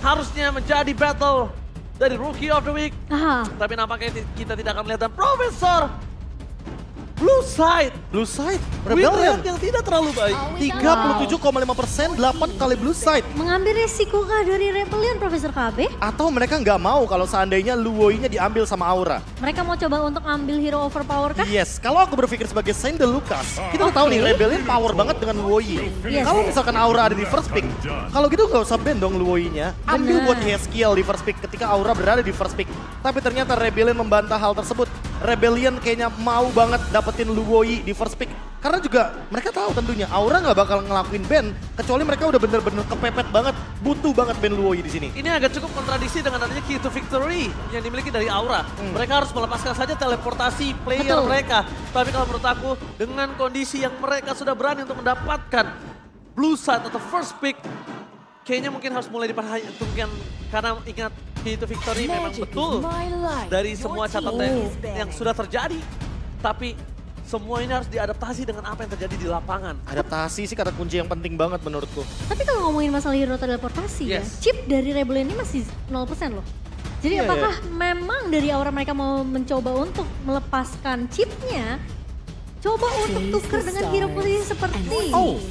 harusnya menjadi battle dari Rookie of the Week. Ah, Tapi nampaknya kita tidak akan melihat dan Profesor Blue Side. Blue Side, Win Rebellion. rate yang tidak terlalu baik. 37,5%, 8 kali Blue Side. mengambil resiko kah dari Rebellion, Profesor KB? Atau mereka nggak mau kalau seandainya Luoi-nya diambil sama Aura. Mereka mau coba untuk ambil hero overpower kah? Yes, kalau aku berpikir sebagai Saint de Lucas, kita udah tahu nih Rebellion power banget dengan Luoi. Yes. Kalau misalkan Aura ada di first pick, kalau gitu nggak usah ban dong Luoi-nya. Ambil Bener. buat Yeskiel di first pick ketika Aura berada di first pick. Tapi ternyata Rebellion membantah hal tersebut. Rebellion kayaknya mau banget dapetin Luoi di first pick. Karena juga mereka tahu tentunya Aura nggak bakal ngelakuin ban kecuali mereka udah bener-bener kepepet banget, butuh banget ban Luoi di sini. Ini agak cukup kontradiksi dengan adanya key to victory yang dimiliki dari Aura. Mereka harus melepaskan saja teleportasi player Betul. mereka. Tapi kalau menurut aku dengan kondisi yang mereka sudah berani untuk mendapatkan blue side atau first pick, kayaknya mungkin harus mulai diperhitungkan karena ingat key to victory memang betul dari semua catatan yang sudah terjadi. Tapi semua ini harus diadaptasi dengan apa yang terjadi di lapangan. Adaptasi sih kata kunci yang penting banget menurutku. Tapi kalau ngomongin masalah hero teleportasi ya, Yes. chip dari Rebellion ini masih 0% loh. Jadi Iya, apakah memang dari Aura mereka mau mencoba untuk melepaskan chipnya, coba untuk tukar dengan hero posisi seperti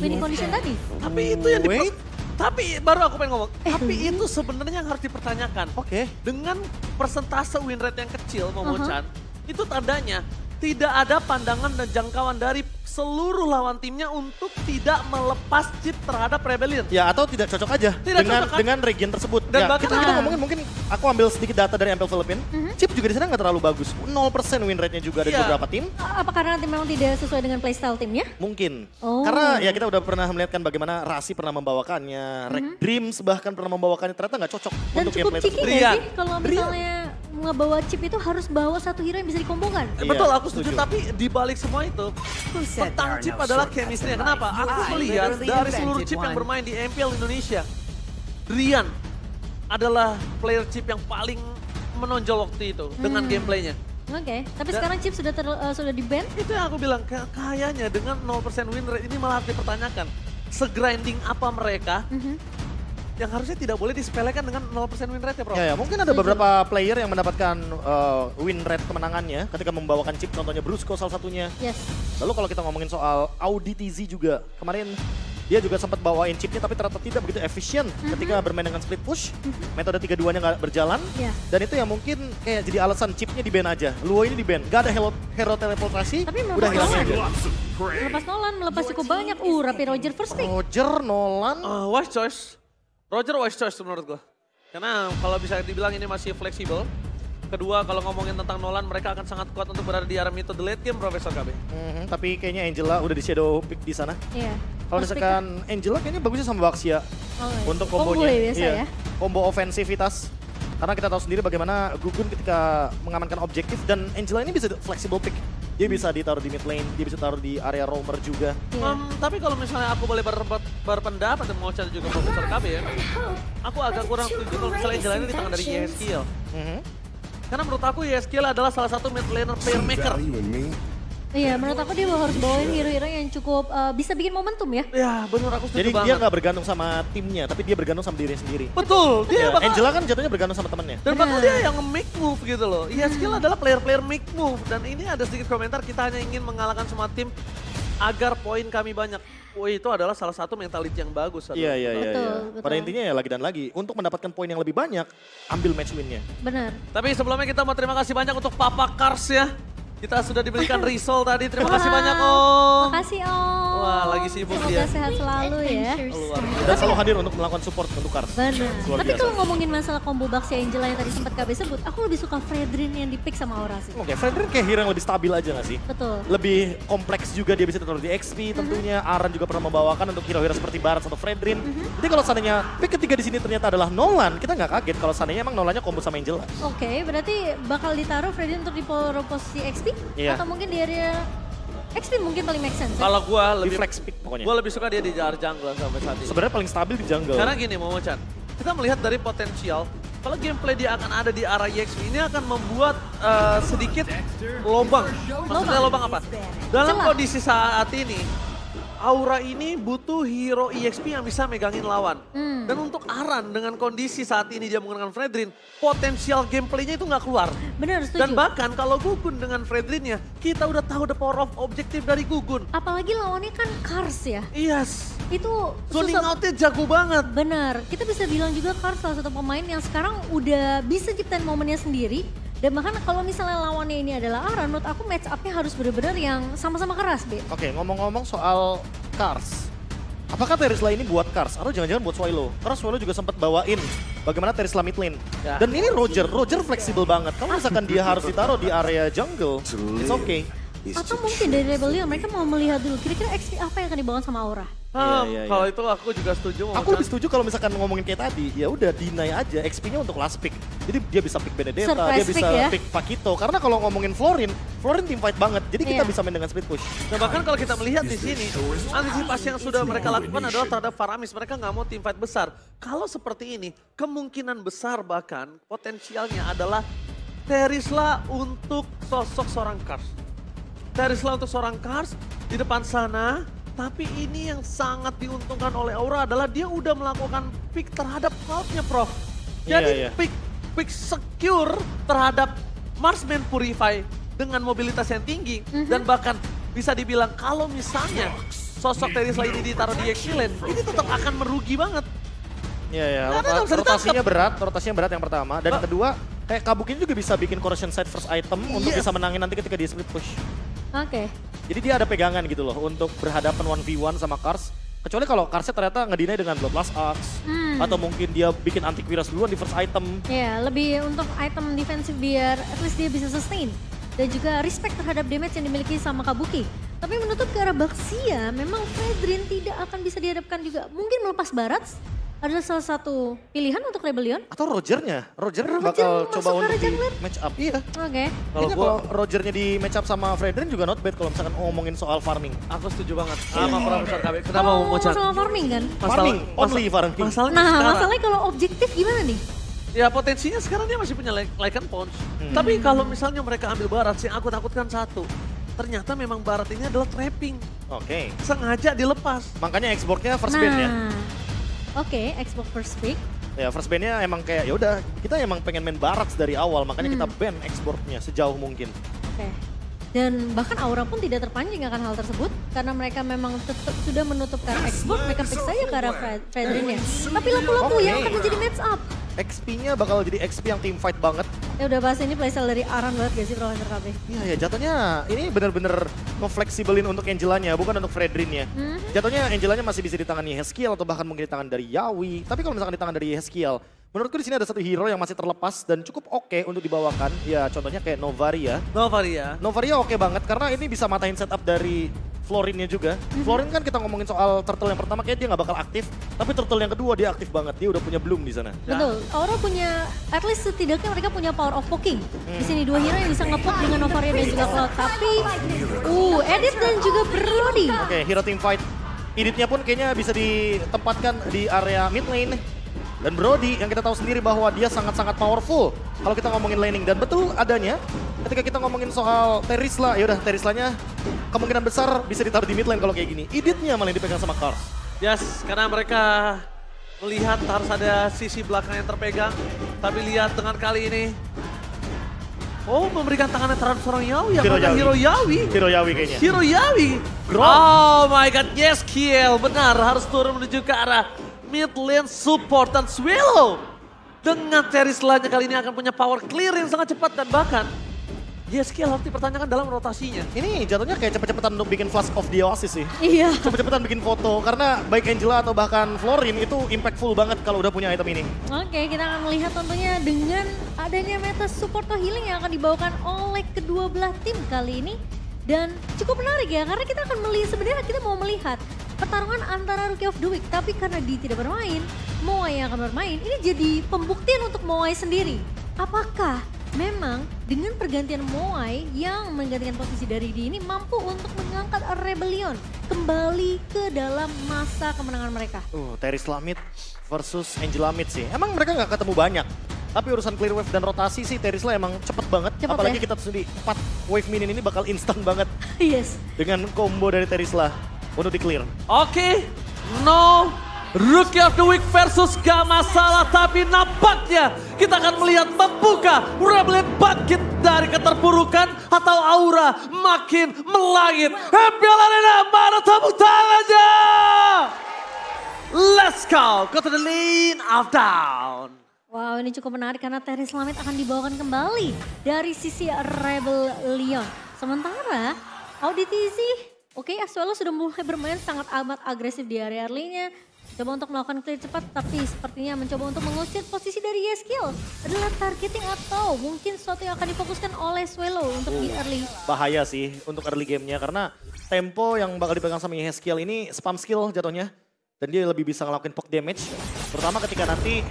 winning condition tadi? Tapi itu yang Wait. Tapi baru aku pengen ngomong, tapi itu sebenarnya yang harus dipertanyakan. Oke. Dengan persentase win rate yang kecil, Momo-chan, itu tandanya tidak ada pandangan dan jangkauan dari seluruh lawan timnya untuk tidak melepas chip terhadap Rebellion. Ya atau tidak cocok aja Tidak dengan cocok, kan? dengan region tersebut. Dan Ya, bahkan- kita ngomongin mungkin aku ambil sedikit data dari MPL Philippines. Chip juga di sana nggak terlalu bagus. 0% win rate-nya juga ada di Iya. beberapa tim. Apa karena tim memang tidak sesuai dengan playstyle timnya? Mungkin. Oh. Karena ya kita udah pernah melihatkan bagaimana Rasi pernah membawakannya, Dreams bahkan pernah membawakannya, ternyata nggak cocok Dan untuk cukup gameplay cheeky tersebut. nggak Rian. sih kalau misalnya ngebawa chip itu harus bawa satu hero yang bisa dikombokan? Iya, Betul, aku setuju. setuju. Tapi di balik semua itu, tentang chip adalah chemistry. Kenapa? Aku melihat dari seluruh chip yang bermain di MPL Indonesia, Rian adalah player chip yang paling menonjol waktu itu dengan gameplaynya. Oke, tapi Dan- sekarang chip sudah di-ban? Itu yang aku bilang, kayaknya dengan 0% win rate ini malah harus dipertanyakan. Segrinding apa mereka yang harusnya tidak boleh disepelekan dengan 0% win rate ya, Bro? Ya, mungkin ada beberapa player yang mendapatkan win rate kemenangannya ketika membawakan chip, contohnya Brusco salah satunya. Yes. Lalu kalau kita ngomongin soal Audi TZ juga, kemarin dia juga sempat bawain chipnya tapi ternyata tidak begitu efisien ketika bermain dengan split push. Metode 3-2-nya nggak berjalan. Ya. Dan itu yang mungkin kayak jadi alasan chipnya di ban aja. Luo ini di ban, nggak ada hero teleportasi, Tapi udah hilang aja. Melepas Nolan, melepas cukup banyak. Rapi Roger first pick. Roger, Nolan, Wise choice. Roger wise choice menurut gue. Karena kalau bisa dibilang ini masih fleksibel. Kedua, kalau ngomongin tentang Nolan, mereka akan sangat kuat untuk berada di area mid to the late game, Profesor KB. tapi kayaknya Angela udah di shadow pick di sana. Iya. Kalau First pick misalkan Angela kayaknya bagusnya sama Baxia kan? Oh, iya. untuk Combo kombonya. ya biasa ya. Combo ofensivitas. Karena kita tahu sendiri bagaimana Gugun ketika mengamankan objektif dan Angela ini bisa flexible pick. Dia bisa ditaruh di mid lane, dia bisa taruh di area roamer juga. Iya. Tapi kalau misalnya aku boleh berpendapat dan mau cari juga Profesor KB ya, aku agak kurang setuju kalau misalnya jalannya di tangan dari Yeskiel. Karena menurut aku Yeskiel adalah salah satu mid laner player maker. Iya, menurut aku dia harus bawain hero-hero yang cukup bisa bikin momentum ya. Ya benar aku setuju Jadi banget. dia nggak bergantung sama timnya, tapi dia bergantung sama dirinya sendiri. Betul, dia Ya, bakal Angela kan jatuhnya bergantung sama temennya. dan bakal dia yang make move gitu loh. Yeskiel adalah player-player make move dan ini ada sedikit komentar kita hanya ingin mengalahkan semua tim agar poin kami banyak. Woi, itu adalah salah satu mentality yang bagus. Iya. Betul. Pada intinya ya lagi dan lagi, untuk mendapatkan poin yang lebih banyak, ambil match win-nya. Benar. Tapi sebelumnya kita mau terima kasih banyak untuk Papa Kars ya. Kita sudah diberikan risol tadi, terima kasih banyak Om. Makasih Om. Wah, lagi sibuk Semoga dia. sehat selalu ya. Luar biasa. Dan selalu hadir untuk melakukan support untuk Kars. Benar. Luar Tapi biasa. kalau ngomongin masalah combo Baxia Angela yang tadi sempat KB sebut, aku lebih suka Fredrin yang di pick sama Aura sih. Oke, Fredrin kayak hero yang lebih stabil aja gak sih? Betul. Lebih kompleks juga, dia bisa taruh di XP tentunya. Aran juga pernah membawakan untuk hero-hero seperti Barat atau Fredrin. Jadi kalau seandainya pick ketiga di sini ternyata adalah Nolan, kita nggak kaget kalau seandainya emang Nolannya combo sama Angela. Oke, berarti bakal ditaruh Fredrin untuk di posisi XP? Iya. Atau mungkin di area XP mungkin paling make sense ya? Kalau gua Di lebih flex pick pokoknya. gua lebih suka dia di jar jungle sampai saat ini. Sebenarnya paling stabil di jungle. Karena gini Momo-chan, kita melihat dari potensial kalau gameplay dia akan ada di arah EXP ini akan membuat sedikit lobang. Maksudnya lobang apa? Dalam Celah. kondisi saat ini, Aura ini butuh hero EXP yang bisa megangin lawan. Dan untuk Aran dengan kondisi saat ini dia menggunakan Fredrin, potensial gameplaynya itu nggak keluar. Bener, setuju. Dan bahkan kalau Gugun dengan Fredrinnya, kita udah tahu the power of objektif dari Gugun. Apalagi lawannya kan Kars ya. Yes, Itu zoning susah. out-nya jago banget. Benar, kita bisa bilang juga Kars salah satu pemain yang sekarang udah bisa ciptain momennya sendiri. Dan bahkan kalau misalnya lawannya ini adalah Aran, menurut aku match up-nya harus benar-benar yang sama-sama keras, Be. Oke, ngomong-ngomong soal Kars. Apakah Terisla ini buat Kars atau jangan-jangan buat Swallow? Karena Swallow juga sempat bawain bagaimana Terisla mid lane. Ya. Dan ini Roger fleksibel banget. Kalau misalkan dia harus ditaruh di area jungle, it's okay. Atau mungkin dari Rebellion mereka mau melihat dulu kira-kira XP apa yang akan dibangun sama Aura. Iya. Kalau itu aku juga setuju. Aku lebih setuju kalau misalkan ngomongin kayak tadi, ya udah deny aja XP-nya untuk last pick. Jadi dia bisa pick Benedetta, Surprise dia bisa pick ya? pick Pakito. Karena kalau ngomongin Florin team fight banget. Jadi kita Iya. bisa main dengan split push. Nah bahkan kalau kita melihat di sini, antisipasi yang sudah mereka lakukan adalah terhadap Faramis. Mereka nggak mau team fight besar. Kalau seperti ini, kemungkinan besar bahkan potensialnya adalah Terisla untuk sosok seorang Kars. Terisla untuk seorang Kars di depan sana. Tapi ini yang sangat diuntungkan oleh Aura adalah dia udah melakukan pick terhadap cloud-nya, Prof. Jadi Iya. pick secure terhadap Marksman Purify dengan mobilitas yang tinggi. Dan bahkan bisa dibilang kalau misalnya sosok Terisla ini ditaruh di XP lane, ini tetap akan merugi banget. Iya, Karena nggak bisa rotasinya berat yang pertama. Dan yang kedua, kayak Kabukin juga bisa bikin corruption side first item untuk Yes. bisa menangin nanti ketika dia split push. Oke. Jadi dia ada pegangan gitu loh untuk berhadapan 1v1 sama Kars. Kecuali kalau Karsnya ternyata ngedinai dengan Bloodlust Axe. Atau mungkin dia bikin antivirus duluan di first item. Ya, lebih untuk item defensif biar at least dia bisa sustain. Dan juga respect terhadap damage yang dimiliki sama Kabuki. Tapi menutup ke arah Baxia, memang Fredrin tidak akan bisa dihadapkan juga. Mungkin melepas Barats adalah salah satu pilihan untuk Rebellion. Atau Rogernya. Roger Roger bakal masuk coba ke untuk arah di jungler? match up. Iya. Oke. Kayaknya kalau Rogernya di match up sama Fredrin juga not bad kalau misalkan ngomongin soal farming. Aku setuju banget sama Profesor KB. Kenapa mau Oh, Mocan? masalah farming kan? Farming, only farming. Masalahnya Nah, sekarang, masalahnya kalau objektif gimana nih? ya potensinya sekarang dia masih punya Lycan Punch. Tapi kalau misalnya mereka ambil Barat, yang aku takutkan satu. Ternyata memang Barat ini adalah trapping. Oke. Sengaja dilepas. Makanya Xbox-nya first ban ya. Oke, Xbox first pick. Ya first ban-nya emang kayak ya udah kita emang pengen main Barats dari awal makanya kita ban exportnya sejauh mungkin. Oke. Dan bahkan Aura pun tidak terpancing akan hal tersebut karena mereka memang tetap sudah menutup ke arah export, mereka pick saja ke arah Fredrin ya. Tapi lapu-lapu yang akan menjadi match up. XP-nya bakal jadi XP yang team fight banget. Ya udah bahas ini playstyle dari Aran banget gak sih Profesor KB? Iya ya jatuhnya ini bener-bener nge-fleksibelin untuk Angelanya bukan untuk Fredrin ya. Jatuhnya Angelanya masih bisa di tangan Yeskiel atau bahkan mungkin di tangan dari Yawi. Tapi kalau misalkan di tangan dari Yeskiel, menurutku di sini ada satu hero yang masih terlepas dan cukup oke untuk dibawakan. Ya contohnya kayak Novaria. Novaria oke banget karena ini bisa matahin setup dari Florinnya juga. Florin kan kita ngomongin soal turtle yang pertama kayak dia nggak bakal aktif, tapi turtle yang kedua dia aktif banget. Dia udah punya bloom di sana. Betul, Aura punya, at least setidaknya mereka punya power of poking. Di sini dua hero yang bisa nge-poke dengan Novaria dan juga Cloud. Tapi, Edith dan juga Brody. Oke, hero team fight. Editnya pun kayaknya bisa ditempatkan di area mid lane. Dan Brody yang kita tahu sendiri bahwa dia sangat-sangat powerful kalau kita ngomongin laning. Dan betul adanya ketika kita ngomongin soal Terisla, yaudah Terislanya kemungkinan besar bisa ditaruh di mid lane kalau kayak gini. Editnya malah yang dipegang sama Kars. Yes, karena mereka melihat harus ada sisi belakang yang terpegang. Tapi lihat dengan kali ini. Oh, memberikan tangannya terhadap seorang Yawi. Hero Yawi. Hero Yawi kayaknya. Hero Yawi. Oh my god, yes kill. Benar, harus turun menuju ke arah mid lane support dan Swallow. Dengan Terisla-nya kali ini akan punya power clear yang sangat cepat dan bahkan Yeskiel harus dipertanyakan dalam rotasinya. Ini jatuhnya kayak cepet-cepetan untuk bikin Flash of the Oasis sih. Iya. Cepet-cepetan bikin foto karena baik Angela atau bahkan Florin itu impactful banget kalau udah punya item ini. Oke, kita akan melihat tentunya dengan adanya meta support atau healing yang akan dibawakan oleh kedua belah tim kali ini. Dan cukup menarik ya, karena kita akan melihat, sebenarnya kita mau melihat pertarungan antara Rookie of the Week. Tapi karena Di tidak bermain, Moai yang akan bermain, ini jadi pembuktian untuk Moai sendiri. Apakah memang dengan pergantian Moai yang menggantikan posisi dari Di ini mampu untuk mengangkat Rebellion kembali ke dalam masa kemenangan mereka? Terisla mid versus Angela mid sih. Emang mereka nggak ketemu banyak. Tapi urusan clear wave dan rotasi sih Terisla emang cepet banget. Cepet Apalagi ya? kita sendiri 4 wave minin ini bakal instan banget Yes. dengan combo dari Terisla. untuk di-clear. Oke, no Rookie of the Week versus gak masalah, tapi nampaknya kita akan melihat membuka Rebellion bangkit dari keterpurukan atau aura makin melangit. Happy Arena, mana tepuk tangannya? Let's go to the lane of down. Wow, ini cukup menarik karena Teris Lamit akan dibawakan kembali dari sisi Rebellion. Sementara Auditz, oke, Azuelo sudah mulai bermain sangat amat agresif di area early-nya. Coba untuk melakukan clear cepat, tapi sepertinya mencoba untuk mengusir posisi dari Yeskiel adalah targeting atau mungkin sesuatu yang akan difokuskan oleh Azuelo untuk di early. Bahaya sih untuk early gamenya karena tempo yang bakal dipegang sama Yeskiel ini spam skill jatuhnya. Dan dia lebih bisa ngelakuin poke damage, terutama ketika nanti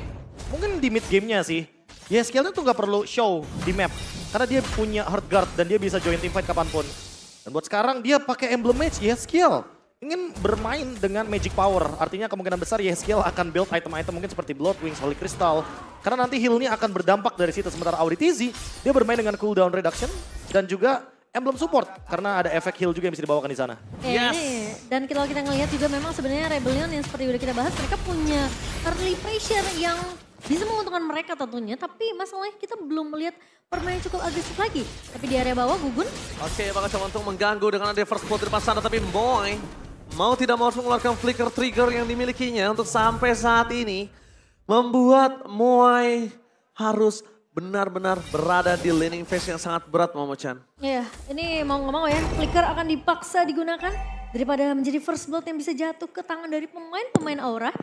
mungkin di mid gamenya sih. Yeskiel tuh nggak perlu show di map karena dia punya hard guard dan dia bisa join teamfight kapanpun. Dan buat sekarang dia pakai emblem mage Yeskiel. Ingin bermain dengan magic power, artinya kemungkinan besar Yeskiel akan build item-item mungkin seperti Blood Wings, Holy Crystal. Karena nanti heal-nya akan berdampak dari situ. Sementara Auditz, dia bermain dengan cooldown reduction dan juga emblem support. Karena ada efek heal juga yang bisa dibawakan di sana. Yes. Dan kalau kita ngelihat juga memang sebenarnya Rebellion yang seperti udah kita bahas, mereka punya early pressure yang bisa menguntungkan mereka tentunya. Tapi masalahnya kita belum melihat permainan cukup agresif lagi. Tapi di area bawah Gugun. Oke, bakal coba untuk mengganggu dengan ada first blood di depan sana, tapi Boy mau tidak mau harus mengeluarkan flicker trigger yang dimilikinya untuk sampai saat ini membuat Moai harus benar-benar berada di laning phase yang sangat berat, Momo-chan. Ya, ini mau nggak mau ya, flicker akan dipaksa digunakan daripada menjadi first blood yang bisa jatuh ke tangan dari pemain-pemain Aura.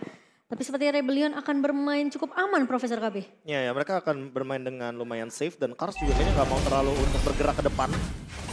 Tapi sepertinya Rebellion akan bermain cukup aman, Profesor KB. Ya, mereka akan bermain dengan lumayan safe dan Kars juga kayaknya nggak mau terlalu untuk bergerak ke depan.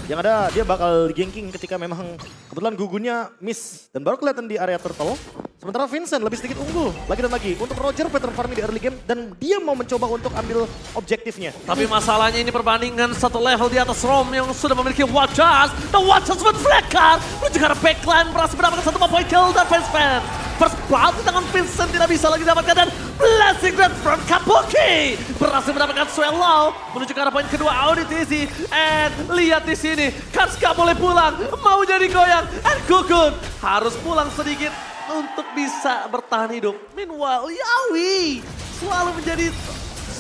Yang ada dia bakal ganking ketika memang kebetulan Gugunnya miss dan baru kelihatan di area turtle. Sementara Vincent lebih sedikit unggul lagi dan lagi untuk Roger pattern farming di early game dan dia mau mencoba untuk ambil objektifnya. Tapi masalahnya ini perbandingan satu level di atas Rom yang sudah memiliki Watchers. Dan Watchers with Flicker menuju ke arah backline berhasil mendapatkan satu point kill dan Vincent. First blood di tangan Vincent tidak bisa lagi dapatkan dan blessing red from Kabuki berhasil mendapatkan Swallow menuju ke arah poin kedua Auditz. And lihat di sini, Kars gak boleh pulang, mau jadi goyang. And Gugun harus pulang sedikit untuk bisa bertahan hidup. Meanwhile, Yawi selalu menjadi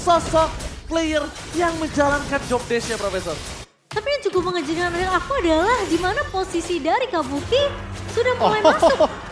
sosok player yang menjalankan job desk-nya, Profesor. Tapi yang cukup mengejutkan dari aku adalah di mana posisi dari Kabuki sudah mulai masuk.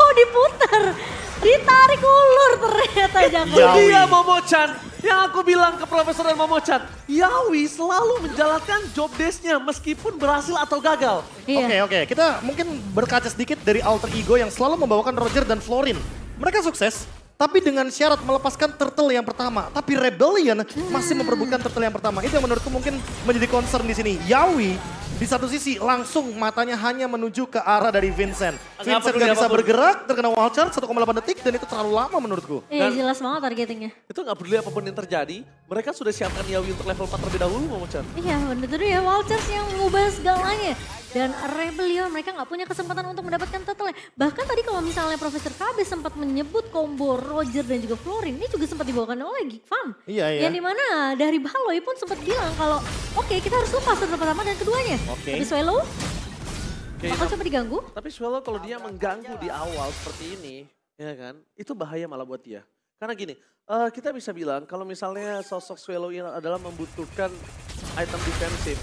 Diputar, ditarik ulur ternyata Jago. Dia Momo-chan yang aku bilang ke Profesor dan Momo-chan, Yawi selalu menjalankan job desk-nya meskipun berhasil atau gagal. Iya. Oke. Kita mungkin berkaca sedikit dari alter ego yang selalu membawakan Roger dan Florin. Mereka sukses, tapi dengan syarat melepaskan turtle yang pertama. Tapi Rebellion masih memperebutkan turtle yang pertama. Itu yang menurutku mungkin menjadi concern di sini. Yawi di satu sisi langsung matanya hanya menuju ke arah dari Vincent. Vincent gak bisa bergerak, terkena wall charge 1,8 detik dan itu terlalu lama menurutku. Jelas banget targetingnya. Itu gak peduli apapun yang terjadi, mereka sudah siapkan Yawi untuk level 4 terlebih dahulu, Momo-chan. Iya bener ya, wall charge yang mengubah segalanya. Dan Rebellion mereka nggak punya kesempatan untuk mendapatkan turtle. Bahkan tadi kalau misalnya Profesor KB sempat menyebut combo Roger dan juga Florin, ini juga sempat dibawakan oleh Geek Farm. Iya. Yang dimana dari Baloi pun sempat bilang kalau oke, kita harus lepas turtle pertama dan keduanya. Tapi Swallow bakal coba diganggu. Tapi Swallow kalau dia mengganggu di awal seperti ini, ya kan, itu bahaya malah buat dia. Karena gini, kita bisa bilang kalau misalnya sosok Swallow ini adalah membutuhkan item defensif.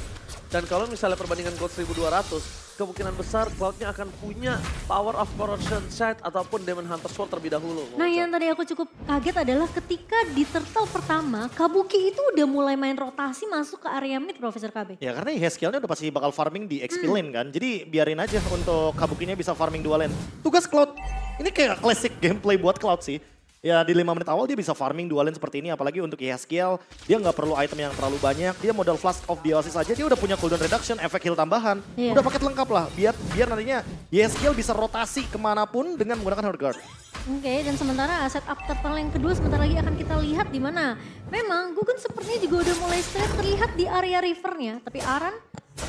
Dan kalau misalnya perbandingan gold 1200, kemungkinan besar Cloud-nya akan punya power of corruption sight ataupun Demon Hunter Sword terlebih dahulu. Nah yang tadi aku cukup kaget adalah ketika di turtle pertama, Kabuki itu udah mulai main rotasi masuk ke area mid, Profesor KB. Ya karena Yeskielnya udah pasti bakal farming di XP lane kan. Jadi biarin aja untuk Kabukinya bisa farming dua lane. Tugas Cloud, ini kayak classic gameplay buat Cloud sih. Ya di 5 menit awal dia bisa farming dua lane seperti ini, apalagi untuk Yeskiel dia nggak perlu item yang terlalu banyak, dia modal Flask of Dionysus saja dia udah punya cooldown reduction, efek heal tambahan, udah paket lengkap lah, biar nantinya Yeskiel bisa rotasi kemanapun dengan menggunakan hard guard. Oke, dan sementara setup turtle yang kedua sebentar lagi akan kita lihat di mana memang Gugun sepertinya juga udah mulai straight terlihat di area rivernya, tapi Aran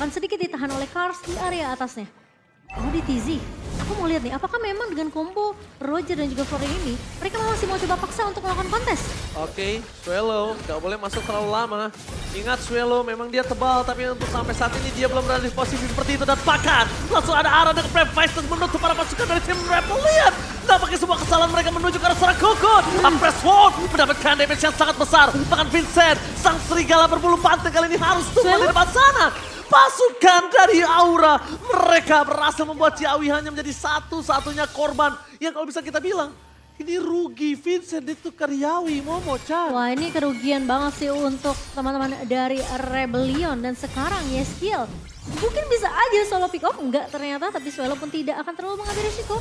akan sedikit ditahan oleh Kars di area atasnya. Auditz aku mau lihat nih, apakah memang dengan combo Roger dan juga Florin ini, mereka masih mau coba paksa untuk melakukan kontes? Oke, Swallow gak boleh masuk terlalu lama. Ingat Swallow memang dia tebal, tapi untuk sampai saat ini dia belum berada di posisi seperti itu. Dan bahkan langsung ada arah dengan Brave Vice menutup para pasukan dari tim Rebellion. Nampaknya semua kesalahan mereka menuju ke arah seorang Gugun. Press Sword mendapatkan damage yang sangat besar. Bahkan Vincent, sang serigala berbulu pantai kali ini harus tumbang di depan sana. Pasukan dari Aura, mereka berhasil membuat Yawi hanya menjadi satu-satunya korban. Yang kalau bisa kita bilang, ini rugi Vincent ditukar Yawi, Momo-chan. Wah ini kerugian banget sih untuk teman-teman dari Rebellion. Dan sekarang Yeskiel mungkin bisa aja solo pick off, enggak ternyata. Tapi Swallow pun tidak akan terlalu mengambil risiko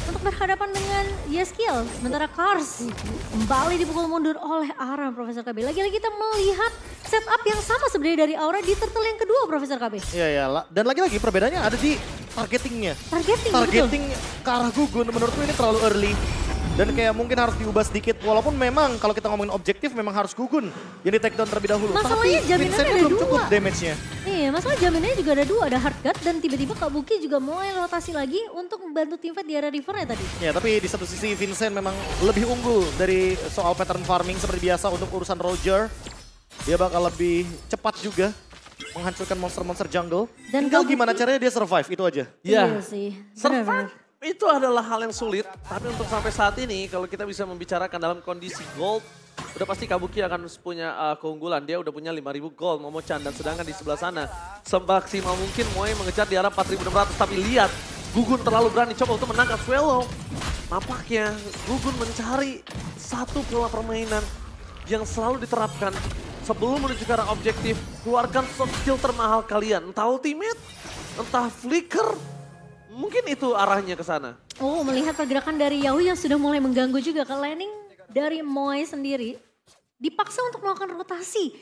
untuk berhadapan dengan Yeskiel. Sementara Kars kembali dipukul mundur oleh Aram, Profesor KB. Lagi-lagi kita melihat setup yang sama sebenarnya dari Aura di turtle yang kedua, Profesor KB. Iya, iya. Dan lagi-lagi perbedaannya ada di targetingnya. Targeting ke arah Gugun menurutku ini terlalu early. Dan kayak mungkin harus diubah sedikit. Walaupun memang kalau kita ngomongin objektif memang harus Gugun yang di take down terlebih dahulu. Masalahnya jaminannya ada belum dua. cukup damage-nya. Iya, masalah jaminannya juga ada dua. Ada hard cut dan tiba-tiba Kak Buki juga mulai rotasi lagi untuk membantu tim fight di area rivernya tadi. Ya tapi di satu sisi Vincent memang lebih unggul dari soal pattern farming seperti biasa untuk urusan Roger. Dia bakal lebih cepat juga menghancurkan monster-monster jungle. Dan tinggal Kak gimana Buki- caranya dia survive, itu aja. Iya sih, Survive benar-benar. itu adalah hal yang sulit, tapi untuk sampai saat ini kalau kita bisa membicarakan dalam kondisi gold, udah pasti Kabuki akan punya keunggulan. Dia udah punya 5.000 gold, Momo-chan, dan sedangkan di sebelah sana semaksimal mungkin Moe mengejar di arah 4.600, tapi lihat Gugun terlalu berani coba untuk menangkap Swallow. Nampaknya Gugun mencari satu pola permainan yang selalu diterapkan sebelum menuju ke arah objektif. Keluarkan soft skill termahal kalian, entah ultimate, entah flicker. Mungkin itu arahnya ke sana. Oh, melihat pergerakan dari Yawi yang sudah mulai mengganggu juga ke laning dari Moe sendiri. Dipaksa untuk melakukan rotasi.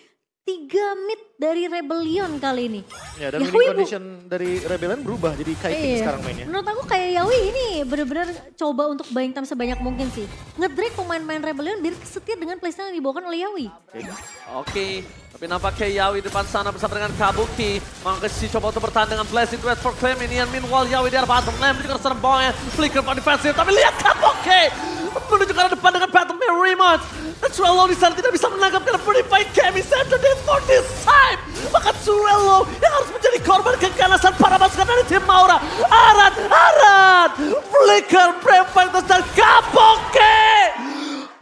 3 mid dari Rebellion kali ini. Ya dan Yawi winning condition dari Rebellion berubah jadi kiting sekarang mainnya. Menurut aku kayak Yawi ini benar-benar coba untuk buying time sebanyak mungkin sih. Ngedrag pemain-pemain Rebellion biar setir dengan playstyle yang dibawakan oleh Yawi. Oke, tapi nampaknya Yawi depan sana bersama dengan Kabuki. Mangkesi coba untuk bertahan dengan Blessed West for Claim ini. Meanwhile Yawi di arah bottom lane juga serang bawahnya. Flicker on defensive, tapi lihat Kabuki menuju ke arah depan dengan Phantom Mirror Rematch. Dan Swallow di sana tidak bisa menangkap karena Purify Kemi Center Day for this time. Bahkan Swallow yang harus menjadi korban keganasan para pasukan dari tim Aura. Arat, Flicker, Brave Fighters dan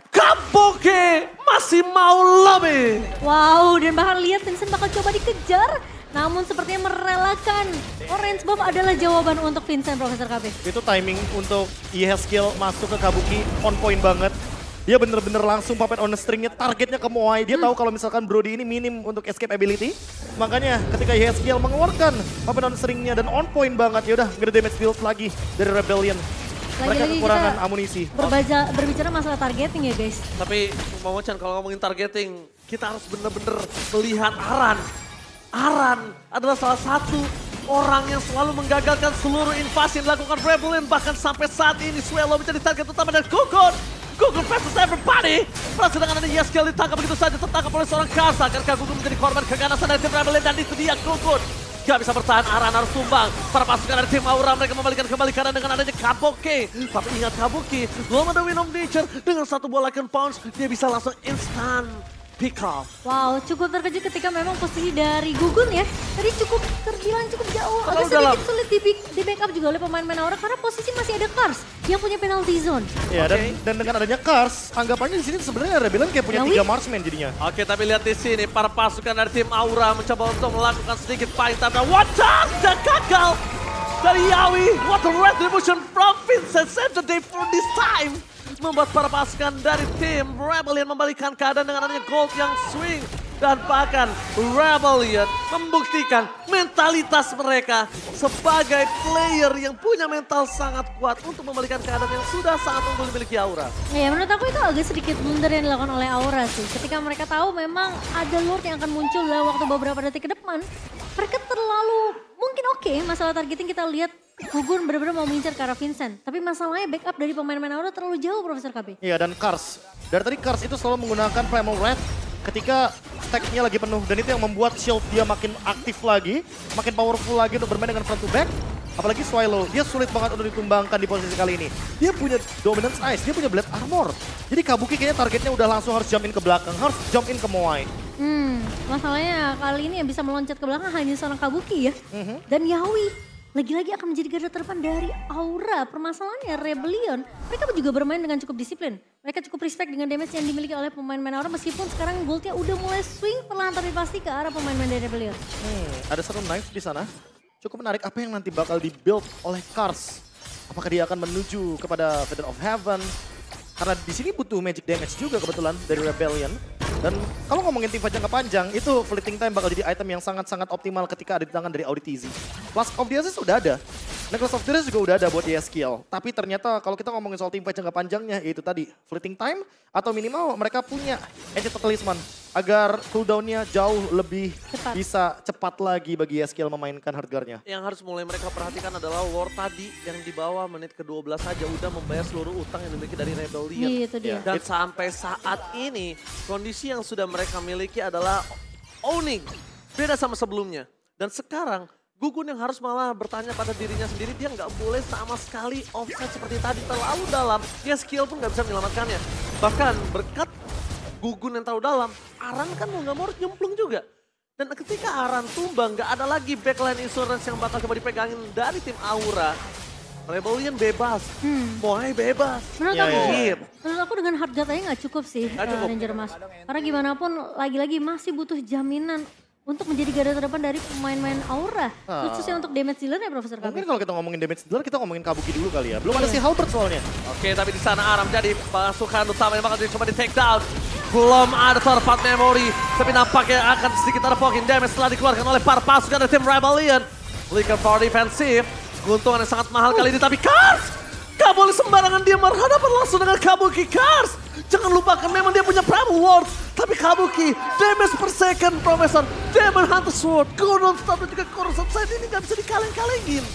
Kabuki masih mau lebih. Wow, dan bahkan lihat Vincent bakal coba dikejar. Namun sepertinya merelakan Orange Bomb adalah jawaban untuk Vincent, Profesor KB. Itu timing untuk Yeskiel masuk ke Kabuki on point banget. Dia bener-bener langsung puppet on the stringnya, targetnya ke Moai. Dia tahu kalau misalkan Brody ini minim untuk escape ability. Makanya ketika Yeskiel mengeluarkan puppet on the stringnya dan on point banget, yaudah gak ada damage build lagi dari Rebellion. Mereka Lagi-lagi kekurangan kita amunisi. Berbicara masalah targeting ya guys. Tapi Momo-chan kalau ngomongin targeting, kita harus bener-bener melihat Aran. Aran adalah salah satu orang yang selalu menggagalkan seluruh invasi yang dilakukan Rebellion. Bahkan sampai saat ini Swallow menjadi target utama dari Gugun. Gugun versus everybody. Sedangkan ada Yeskiel ditangkap begitu saja, tertangkap oleh seorang Karsa. Akankah Gugun menjadi korban keganasan dari tim Rebellion, dan itu dia Gugun. Gak bisa bertahan, Aran harus tumbang. Para pasukan dari tim Aura mereka membalikan kembali karena dengan adanya Kabuki. Tapi ingat Kabuki, belum ada Wind of Nature. Dengan satu bola Icon Punch, dia bisa langsung instant pick off. Wow, cukup terkejut ketika memang posisi dari Gugun ya. Tadi terbilang cukup jauh, Terlalu agak sedikit dalam. sulit di backup juga oleh pemain-pemain Aura karena posisi masih ada Kars yang punya penalty zone. Ya Oke. dan dengan adanya Kars, anggapannya di sini sebenarnya Rebellion kayak punya Yawi? 3 marksman jadinya. Oke, tapi lihat di sini para pasukan dari tim Aura mencoba untuk melakukan sedikit fight time. What dan gagal dari Yawi. What a retribution from Vincent Saturday for this time. Membuat para pasukan dari tim Rebellion membalikan keadaan dengan adanya gold yang swing. Dan bahkan Rebellion membuktikan mentalitas mereka sebagai player yang punya mental sangat kuat untuk membalikan keadaan yang sudah sangat unggul dimiliki Aura. Ya menurut aku itu agak sedikit blunder yang dilakukan oleh Aura sih. Ketika mereka tahu memang ada Lord yang akan muncul dalam waktu beberapa detik ke depan. Mereka terlalu mungkin oke masalah targeting kita lihat Gugun benar-benar mau mengincar ke arah Vincent. Tapi masalahnya backup dari pemain-pemain Aura terlalu jauh, Profesor KB. Iya dan Kars. Dari tadi Kars itu selalu menggunakan Primal Red ketika stacknya lagi penuh. Dan itu yang membuat shield dia makin aktif lagi, makin powerful lagi untuk bermain dengan front to back. Apalagi Swallow, dia sulit banget untuk ditumbangkan di posisi kali ini. Dia punya Dominance Ice, dia punya Blade Armor. Jadi Kabuki kayaknya targetnya udah langsung harus jump in ke belakang, harus jump in ke Moai. Masalahnya kali ini yang bisa meloncat ke belakang hanya seorang Kabuki ya. Dan Yawi lagi-lagi akan menjadi garda terdepan dari Aura. Permasalahannya Rebellion, mereka juga bermain dengan cukup disiplin. Mereka cukup respect dengan damage yang dimiliki oleh pemain-pemain Aura meskipun sekarang goldnya udah mulai swing perlahan tapi pasti ke arah pemain-pemain dari Rebellion. Ada satu knife di sana. Cukup menarik apa yang nanti bakal di-build oleh Cars. Apakah dia akan menuju kepada Feather of Heaven? Karena di sini butuh magic damage juga kebetulan dari Rebellion. Dan kalau ngomongin tim jangka panjang, itu fleeting time bakal jadi item yang sangat-sangat optimal ketika ada di tangan dari Auditizi. Flask of the Aces sudah ada. Necklace of the Aces juga udah ada buat ESKL. Tapi ternyata kalau kita ngomongin soal tim jangka panjangnya, yaitu tadi fleeting time atau minimal mereka punya Enchanted Talisman agar cooldown-nya jauh lebih bisa cepat lagi bagi ESKL memainkan hardguard-nya. Yang harus mulai mereka perhatikan adalah war tadi yang di bawah menit ke-12 saja udah membayar seluruh utang yang dimiliki dari Rebellion. Itu dia. Dan sampai saat ini kondisi yang sudah mereka miliki adalah owning. Beda sama sebelumnya. Dan sekarang Gugun yang harus malah bertanya pada dirinya sendiri, dia nggak boleh sama sekali offset seperti tadi terlalu dalam. Dia skill pun nggak bisa menyelamatkannya. Bahkan berkat Gugun yang terlalu dalam, Aran kan mau nggak mau harus nyemplung juga. Dan ketika Aran tumbang, nggak ada lagi backline insurance yang bakal coba dipegangin dari tim Aura. Rebellion bebas, Moai bebas. Menurut aku dengan hardguard aja nggak cukup sih Ranger Mas. Karena gimana pun lagi-lagi masih butuh jaminan untuk menjadi garda terdepan dari pemain-pemain Aura. Khususnya untuk damage dealer ya Profesor Kabi. Mungkin kalau kita ngomongin damage dealer, kita ngomongin Kabuki dulu kali ya. Belum ada si Halberd soalnya. Oke, tapi di sana Aram jadi pasukan utama yang bakal dicoba di take down. Belum ada terdapat memori, tapi nampaknya akan sedikit ada poking damage setelah dikeluarkan oleh para pasukan dari tim Rebellion. Flicker for defensive, keuntungan yang sangat mahal kali ini, tapi Cars! Gak boleh sembarangan dia berhadapan langsung dengan Kabuki. Cars! Jangan lupakan memang dia punya Primal Ward. Tapi Kabuki, damage per second, Profesor. Demon Hunter Sword, Gordon Star dan juga Coruscant Side ini gak bisa dikaleng-kalengin.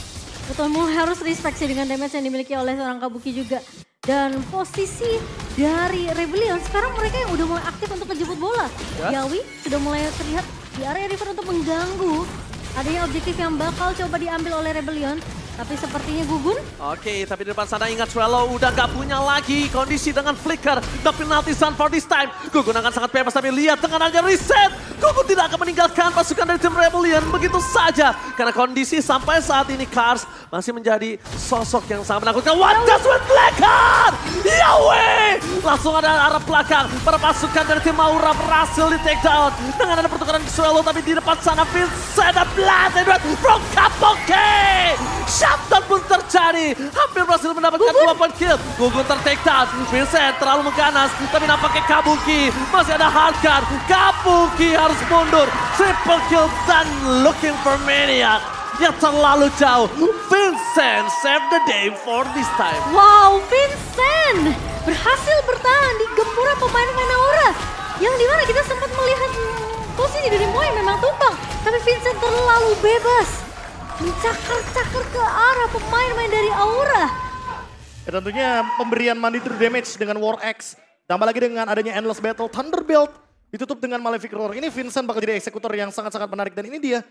Betul, mulai harus respect sih dengan damage yang dimiliki oleh seorang Kabuki juga. Dan posisi dari Rebellion, sekarang mereka yang udah mulai aktif untuk menjemput bola. Yawi sudah mulai terlihat di area river untuk mengganggu. Adanya objektif yang bakal coba diambil oleh Rebellion. Tapi sepertinya Gugun. Oke, tapi di depan sana ingat Swallow udah gak punya lagi kondisi dengan flicker. The penalty zone for this time. Gugun akan sangat bebas, tapi lihat dengan adanya reset. Gugun tidak akan meninggalkan pasukan dari tim Rebellion begitu saja. Karena kondisi sampai saat ini Cars masih menjadi sosok yang sangat menakutkan. What does with Blackheart? Yahweh! Langsung ada arah belakang. Para pasukan dari tim Aura berhasil di take down. Dengan ada pertukaran Swallow, tapi di depan sana Vincent the Blood Edward from Kabuki. Shutdown pun terjadi, hampir berhasil mendapatkan 2 point kill. Gugun ter-take down, Vincent terlalu mengganas, tapi nampaknya Kabuki masih ada hardguard. Kabuki harus mundur, triple kill dan looking for Maniac yang terlalu jauh. Vincent save the day for this time. Wow, Vincent berhasil bertahan di gempuran pemain-pemain Aura. Yang dimana kita sempat melihat posisi dari Moai memang tumbang, tapi Vincent terlalu bebas mencakar-cakar ke arah pemain-pemain dari Aura. Ya, tentunya pemberian mandatory damage dengan War Axe. Tambah lagi dengan adanya Endless Battle Thunderbolt. Ditutup dengan Malefic Roar. Ini Vincent bakal jadi eksekutor yang sangat-sangat menarik. Dan ini dia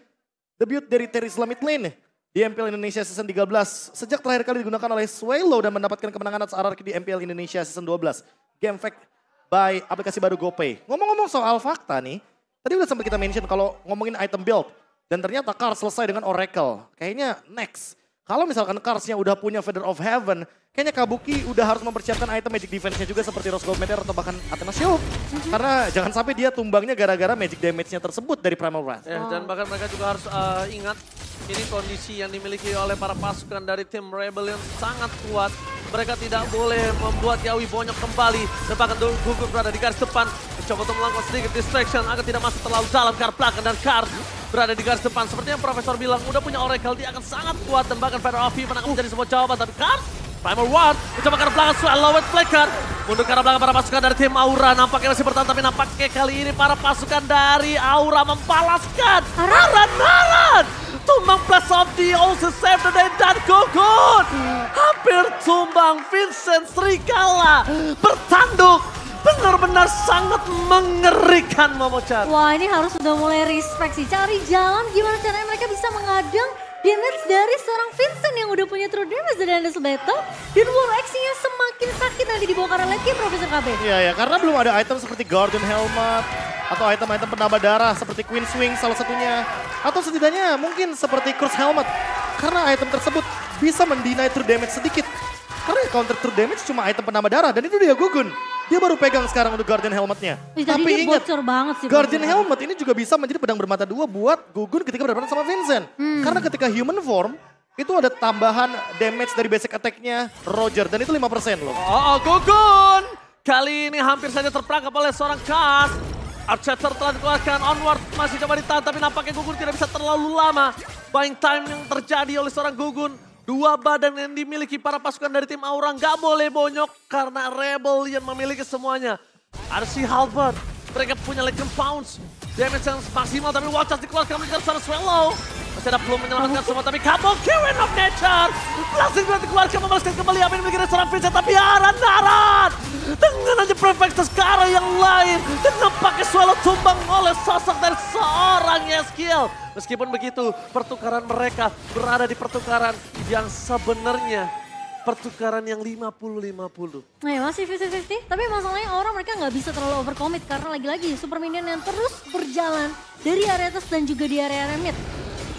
debut dari Terizla mid lane di MPL Indonesia Season 13. Sejak terakhir kali digunakan oleh Swallow dan mendapatkan kemenangan atas RRQ di MPL Indonesia Season 12. Game Fact by aplikasi baru GoPay. Ngomong-ngomong soal fakta nih. Tadi udah sempat kita mention kalau ngomongin item build. Dan ternyata Cars selesai dengan Oracle. Kayaknya next. Kalau misalkan Carsnya udah punya Feather of Heaven, kayaknya Kabuki udah harus mempersiapkan item Magic Defense-nya juga seperti Rose Gold Meteor atau bahkan Athena Shield. Karena jangan sampai dia tumbangnya gara-gara Magic Damage-nya tersebut dari Primal Wrath. Dan bahkan mereka juga harus ingat, ini kondisi yang dimiliki oleh para pasukan dari tim Rebellion sangat kuat. Mereka tidak boleh membuat Yawi bonyok kembali. Dan bahkan Gugun berada di garis depan. Mencoba untuk melakukan sedikit distraction agar tidak masuk terlalu dalam ke arah belakang. Dan Cars berada di garis depan. Seperti yang Profesor bilang, udah punya Oracle, dia akan sangat kuat. Dan bahkan Feather of Heaven akan menjadi sebuah jawaban. Tapi Cars, Primal Ward, mencoba ke arah belakang, Swallow with Flicker. Mundur ke arah belakang para pasukan dari tim Aura. Nampaknya masih bertahan, tapi nampaknya kali ini para pasukan dari Aura membalaskan. Aran! Tumbang plus of the also save the day dan Gugun. Hampir tumbang Vincent Serigala. Bertanduk. Benar-benar sangat mengerikan Momochan. Wah, ini harus sudah mulai respect sih. Cari jalan gimana caranya mereka bisa mengadang damage dari seorang Vincent yang udah punya true damage dari Endless Battle. Dan War X-nya semakin sakit nanti dibawa karena late game Profesor KB. Iya ya, karena belum ada item seperti Guardian Helmet atau item-item penambah darah seperti Queen Swing salah satunya. Atau setidaknya mungkin seperti Curse Helmet. Karena item tersebut bisa mendinai true damage sedikit. Karena counter true damage cuma item penambah darah dan itu dia Gugun. Dia baru pegang sekarang untuk Guardian Helmetnya. Tapi ingat, bocor banget sih. Guardian Helmet ini juga bisa menjadi pedang bermata dua buat Gugun ketika berhadapan sama Vincent. Karena ketika human form, itu ada tambahan damage dari basic attack-nya Roger. Dan itu 5% loh. Oh, Gugun! Kali ini hampir saja terperangkap oleh seorang Kas. Archer telah dikeluarkan, Onward masih coba ditahan, tapi nampaknya Gugun tidak bisa terlalu lama. Buying time yang terjadi oleh seorang Gugun. Dua badan yang dimiliki para pasukan dari tim Aura nggak boleh bonyok karena Rebellion memiliki semuanya. Ada si Halberd, mereka punya Legion Pounce. Damage yang maksimal tapi watch out dikeluarkan mengejar sana Swallow. Masih ada belum menyelamatkan semua tapi Couple Kirin of Nature. Langsung dikeluarkan membalaskan kembali apa yang dimiliki seorang Vincent tapi Naran. Dengan aja Prefectus ke arah yang lain. Dan nampaknya Swallow tumbang oleh sosok dari seorang Yeskiel. Meskipun begitu, pertukaran mereka berada di pertukaran yang sebenarnya pertukaran yang 50-50. Nah ya masih 50-50, tapi masalahnya orang mereka nggak bisa terlalu overcommit karena lagi-lagi Super Minion yang terus berjalan dari area atas dan juga di area mid.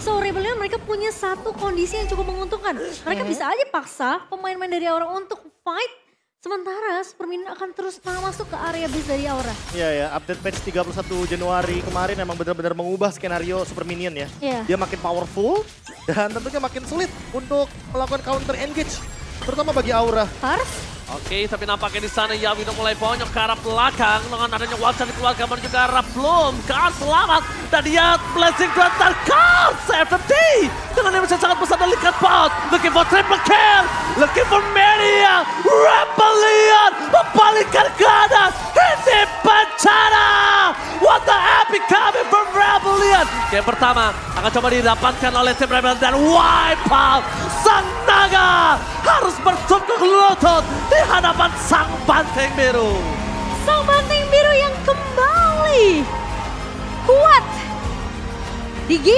So Rebellion mereka punya satu kondisi yang cukup menguntungkan. Mereka bisa aja paksa pemain-pemain dari Aura untuk fight. Sementara Super Minion akan terus masuk ke area base dari Aura. Iya ya, update patch 31 Januari kemarin emang benar-benar mengubah skenario Super Minion ya. Iya. Dia makin powerful dan tentunya makin sulit untuk melakukan counter engage. Terutama bagi Aura. Harus. Oke, tapi nampaknya di sana Yami udah mulai bonyok ke arah belakang. Dengan adanya Watson dikeluarkan menuju ke arah Bloom. Kar selamat. Dan dia blessing to antar Kar. Save the day. Dengan damage yang sangat besar dari Likat Pot. Looking for triple kill. Looking for Mania. Rebellion. Membalikkan keadaan. Ini bencana. What the epic coming from Rebellion. Game pertama akan coba didapatkan oleh tim Rebellion. Dan wipe out. Sang Naga harus bertumpuk lutut di hadapan Sang Banteng Biru. Sang Banteng Biru yang kembali kuat di game.